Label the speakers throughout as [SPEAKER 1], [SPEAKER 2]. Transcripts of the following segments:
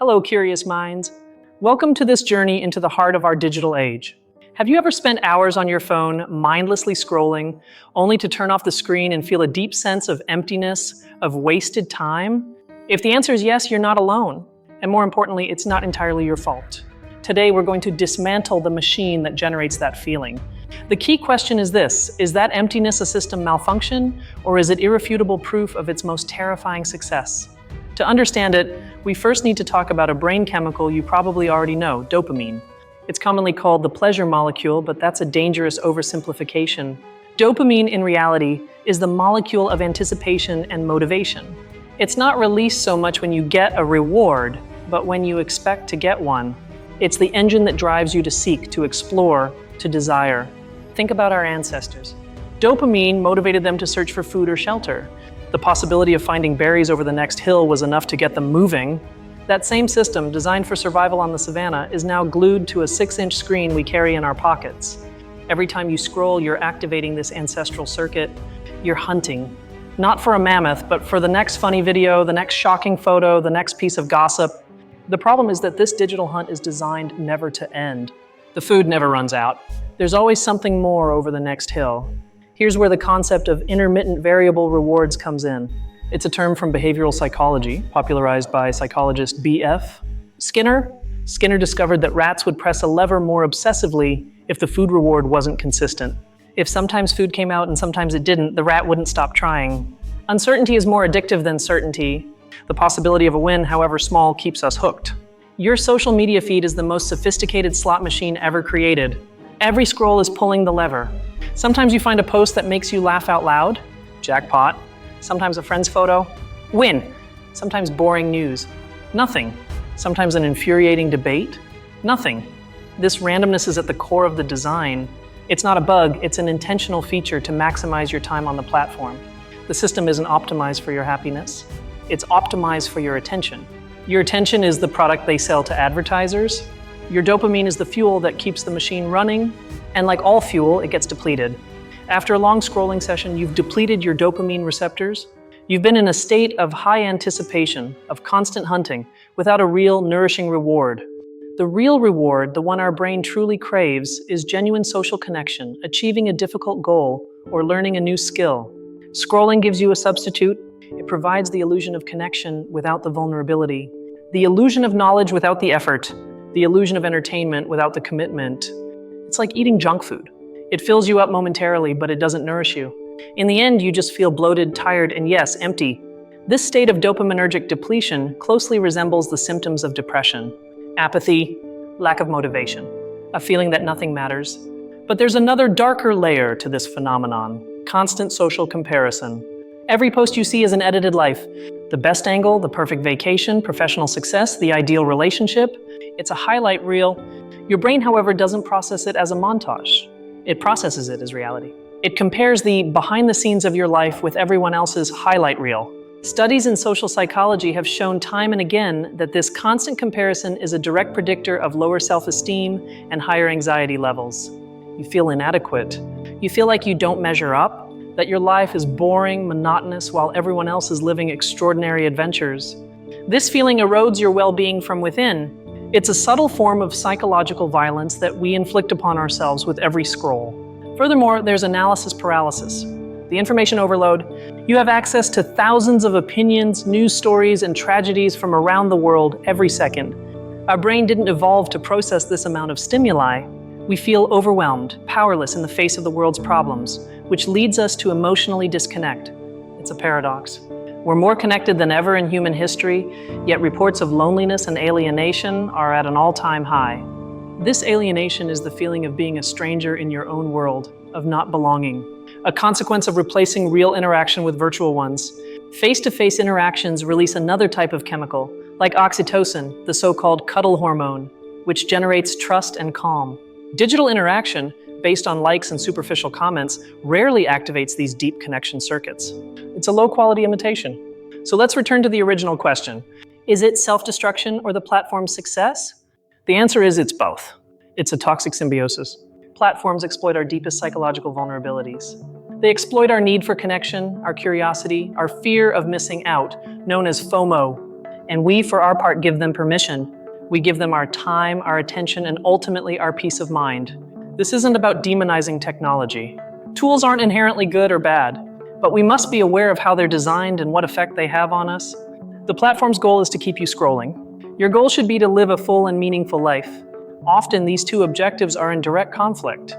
[SPEAKER 1] Hello, curious minds. Welcome to this journey into the heart of our digital age. Have you ever spent hours on your phone mindlessly scrolling, only to turn off the screen and feel a deep sense of emptiness, of wasted time? If the answer is yes, you're not alone. And more importantly, it's not entirely your fault. Today, we're going to dismantle the machine that generates that feeling. The key question is this: is that emptiness a system malfunction, or is it irrefutable proof of its most terrifying success? To understand it, we first need to talk about a brain chemical you probably already know, dopamine. It's commonly called the pleasure molecule, but that's a dangerous oversimplification. Dopamine, in reality, is the molecule of anticipation and motivation. It's not released so much when you get a reward, but when you expect to get one. It's the engine that drives you to seek, to explore, to desire. Think about our ancestors. Dopamine motivated them to search for food or shelter. The possibility of finding berries over the next hill was enough to get them moving. That same system, designed for survival on the savannah, is now glued to a 6-inch screen we carry in our pockets. Every time you scroll, you're activating this ancestral circuit. You're hunting. Not for a mammoth, but for the next funny video, the next shocking photo, the next piece of gossip. The problem is that this digital hunt is designed never to end. The food never runs out. There's always something more over the next hill. Here's where the concept of intermittent variable rewards comes in. It's a term from behavioral psychology, popularized by psychologist B.F. Skinner. Skinner discovered that rats would press a lever more obsessively if the food reward wasn't consistent. If sometimes food came out and sometimes it didn't, the rat wouldn't stop trying. Uncertainty is more addictive than certainty. The possibility of a win, however small, keeps us hooked. Your social media feed is the most sophisticated slot machine ever created. Every scroll is pulling the lever. Sometimes you find a post that makes you laugh out loud, jackpot. Sometimes a friend's photo, win. Sometimes boring news, nothing. Sometimes an infuriating debate, nothing. This randomness is at the core of the design. It's not a bug, it's an intentional feature to maximize your time on the platform. The system isn't optimized for your happiness, it's optimized for your attention. Your attention is the product they sell to advertisers. Your dopamine is the fuel that keeps the machine running, and like all fuel, it gets depleted. After a long scrolling session, you've depleted your dopamine receptors. You've been in a state of high anticipation, of constant hunting, without a real, nourishing reward. The real reward, the one our brain truly craves, is genuine social connection, achieving a difficult goal, or learning a new skill. Scrolling gives you a substitute. It provides the illusion of connection without the vulnerability, the illusion of knowledge without the effort, the illusion of entertainment without the commitment. It's like eating junk food. It fills you up momentarily, but it doesn't nourish you. In the end, you just feel bloated, tired, and yes, empty. This state of dopaminergic depletion closely resembles the symptoms of depression: apathy, lack of motivation, a feeling that nothing matters. But there's another darker layer to this phenomenon: constant social comparison. Every post you see is an edited life. The best angle, the perfect vacation, professional success, the ideal relationship. It's a highlight reel. Your brain, however, doesn't process it as a montage. It processes it as reality. It compares the behind the scenes of your life with everyone else's highlight reel. Studies in social psychology have shown time and again that this constant comparison is a direct predictor of lower self-esteem and higher anxiety levels. You feel inadequate. You feel like you don't measure up, that your life is boring, monotonous, while everyone else is living extraordinary adventures. This feeling erodes your well-being from within. It's a subtle form of psychological violence that we inflict upon ourselves with every scroll. Furthermore, there's analysis paralysis. The information overload. You have access to thousands of opinions, news stories, and tragedies from around the world every second. Our brain didn't evolve to process this amount of stimuli. We feel overwhelmed, powerless in the face of the world's problems, which leads us to emotionally disconnect. It's a paradox. We're more connected than ever in human history, yet reports of loneliness and alienation are at an all-time high. This alienation is the feeling of being a stranger in your own world, of not belonging, a consequence of replacing real interaction with virtual ones. Face-to-face interactions release another type of chemical, like oxytocin, the so-called cuddle hormone, which generates trust and calm. Digital interaction, based on likes and superficial comments, rarely activates these deep connection circuits. It's a low-quality imitation. So let's return to the original question. Is it self-destruction or the platform's success? The answer is it's both. It's a toxic symbiosis. Platforms exploit our deepest psychological vulnerabilities. They exploit our need for connection, our curiosity, our fear of missing out, known as FOMO, And we, for our part, give them permission. We give them our time, our attention, and ultimately our peace of mind. This isn't about demonizing technology. Tools aren't inherently good or bad, but we must be aware of how they're designed and what effect they have on us. The platform's goal is to keep you scrolling. Your goal should be to live a full and meaningful life. Often, these two objectives are in direct conflict.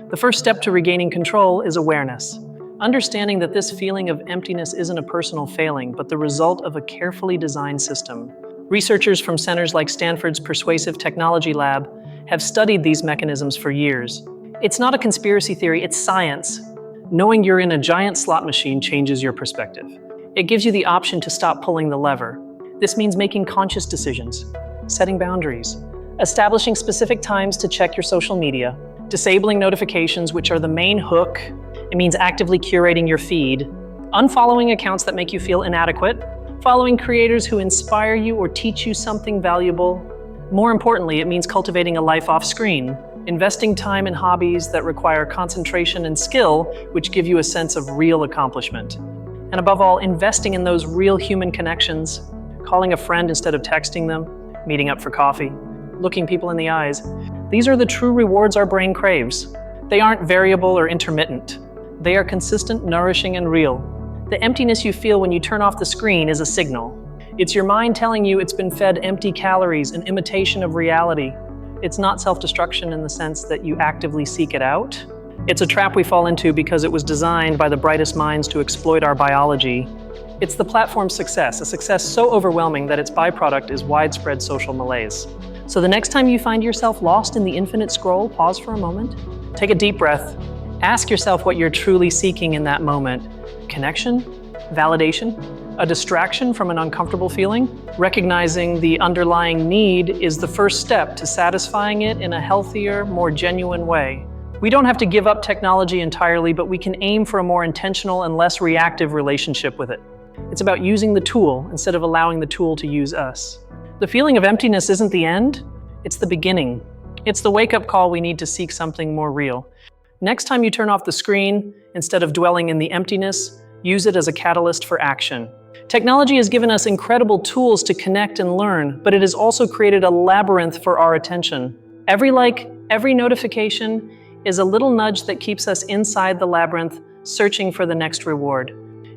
[SPEAKER 1] The first step to regaining control is awareness. Understanding that this feeling of emptiness isn't a personal failing, but the result of a carefully designed system. Researchers from centers like Stanford's Persuasive Technology Lab have studied these mechanisms for years. It's not a conspiracy theory, it's science. Knowing you're in a giant slot machine changes your perspective. It gives you the option to stop pulling the lever. This means making conscious decisions, setting boundaries, establishing specific times to check your social media, disabling notifications, which are the main hook. It means actively curating your feed, unfollowing accounts that make you feel inadequate, following creators who inspire you or teach you something valuable. More importantly, it means cultivating a life off screen, investing time in hobbies that require concentration and skill, which give you a sense of real accomplishment. And above all, investing in those real human connections, calling a friend instead of texting them, meeting up for coffee, looking people in the eyes. These are the true rewards our brain craves. They aren't variable or intermittent. They are consistent, nourishing, and real. The emptiness you feel when you turn off the screen is a signal. It's your mind telling you it's been fed empty calories, an imitation of reality. It's not self-destruction in the sense that you actively seek it out. It's a trap we fall into because it was designed by the brightest minds to exploit our biology. It's the platform's success, a success so overwhelming that its byproduct is widespread social malaise. So the next time you find yourself lost in the infinite scroll, pause for a moment, take a deep breath, ask yourself what you're truly seeking in that moment. Connection? Validation? A distraction from an uncomfortable feeling? Recognizing the underlying need is the first step to satisfying it in a healthier, more genuine way. We don't have to give up technology entirely, but we can aim for a more intentional and less reactive relationship with it. It's about using the tool instead of allowing the tool to use us. The feeling of emptiness isn't the end, it's the beginning. It's the wake-up call we need to seek something more real. Next time you turn off the screen, instead of dwelling in the emptiness, use it as a catalyst for action. Technology has given us incredible tools to connect and learn, but it has also created a labyrinth for our attention. Every like, every notification is a little nudge that keeps us inside the labyrinth, searching for the next reward.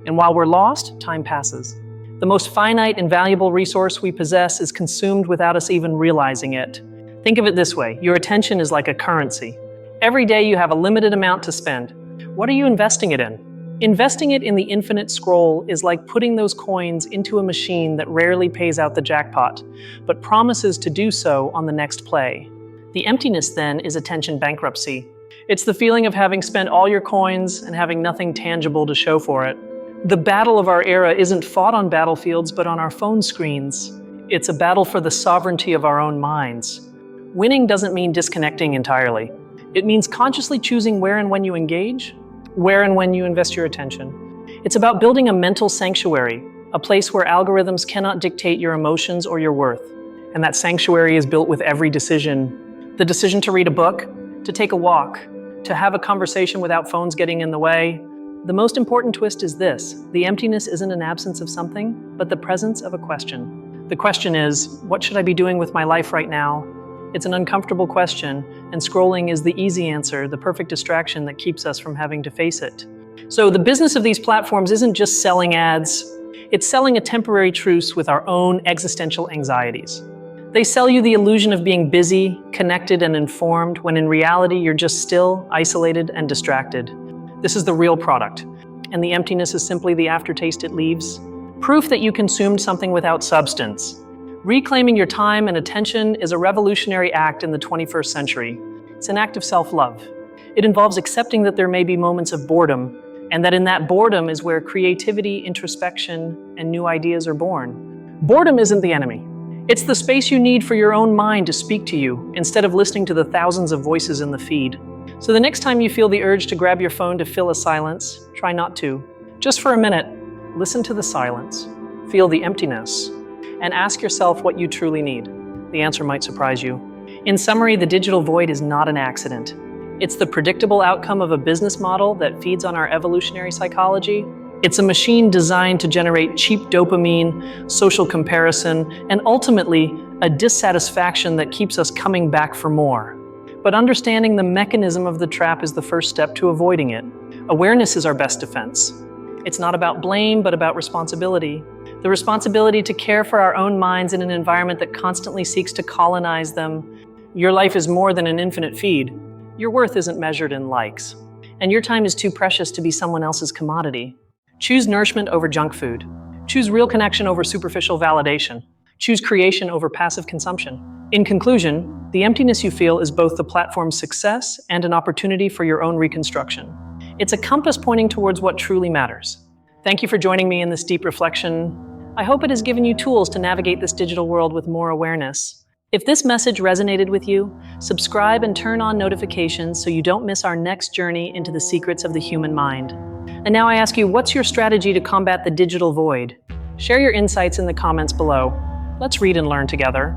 [SPEAKER 1] And while we're lost, time passes. The most finite and valuable resource we possess is consumed without us even realizing it. Think of it this way, your attention is like a currency. Every day you have a limited amount to spend. What are you investing it in? Investing it in the infinite scroll is like putting those coins into a machine that rarely pays out the jackpot, but promises to do so on the next play. The emptiness then is attention bankruptcy. It's the feeling of having spent all your coins and having nothing tangible to show for it. The battle of our era isn't fought on battlefields, but on our phone screens. It's a battle for the sovereignty of our own minds. Winning doesn't mean disconnecting entirely. It means consciously choosing where and when you engage, where and when you invest your attention. It's about building a mental sanctuary, a place where algorithms cannot dictate your emotions or your worth. And that sanctuary is built with every decision. The decision to read a book, to take a walk, to have a conversation without phones getting in the way. The most important twist is this: the emptiness isn't an absence of something, but the presence of a question. The question is, what should I be doing with my life right now? It's an uncomfortable question, and scrolling is the easy answer, the perfect distraction that keeps us from having to face it. So the business of these platforms isn't just selling ads, it's selling a temporary truce with our own existential anxieties. They sell you the illusion of being busy, connected, and informed, when in reality you're just still, isolated, and distracted. This is the real product, and the emptiness is simply the aftertaste it leaves. Proof that you consumed something without substance. Reclaiming your time and attention is a revolutionary act in the 21st century. It's an act of self-love. It involves accepting that there may be moments of boredom, and that in that boredom is where creativity, introspection, and new ideas are born. Boredom isn't the enemy. It's the space you need for your own mind to speak to you, instead of listening to the thousands of voices in the feed. So the next time you feel the urge to grab your phone to fill a silence, try not to. Just for a minute, listen to the silence, feel the emptiness, and ask yourself what you truly need. The answer might surprise you. In summary, the digital void is not an accident. It's the predictable outcome of a business model that feeds on our evolutionary psychology, It's a machine designed to generate cheap dopamine, social comparison, and ultimately a dissatisfaction that keeps us coming back for more. But understanding the mechanism of the trap is the first step to avoiding it. Awareness is our best defense. It's not about blame, but about responsibility. The responsibility to care for our own minds in an environment that constantly seeks to colonize them. Your life is more than an infinite feed. Your worth isn't measured in likes. And your time is too precious to be someone else's commodity. Choose nourishment over junk food. Choose real connection over superficial validation. Choose creation over passive consumption. In conclusion, the emptiness you feel is both the platform's success and an opportunity for your own reconstruction. It's a compass pointing towards what truly matters. Thank you for joining me in this deep reflection. I hope it has given you tools to navigate this digital world with more awareness. If this message resonated with you, subscribe and turn on notifications so you don't miss our next journey into the secrets of the human mind. And now I ask you, what's your strategy to combat the digital void? Share your insights in the comments below. Let's read and learn together.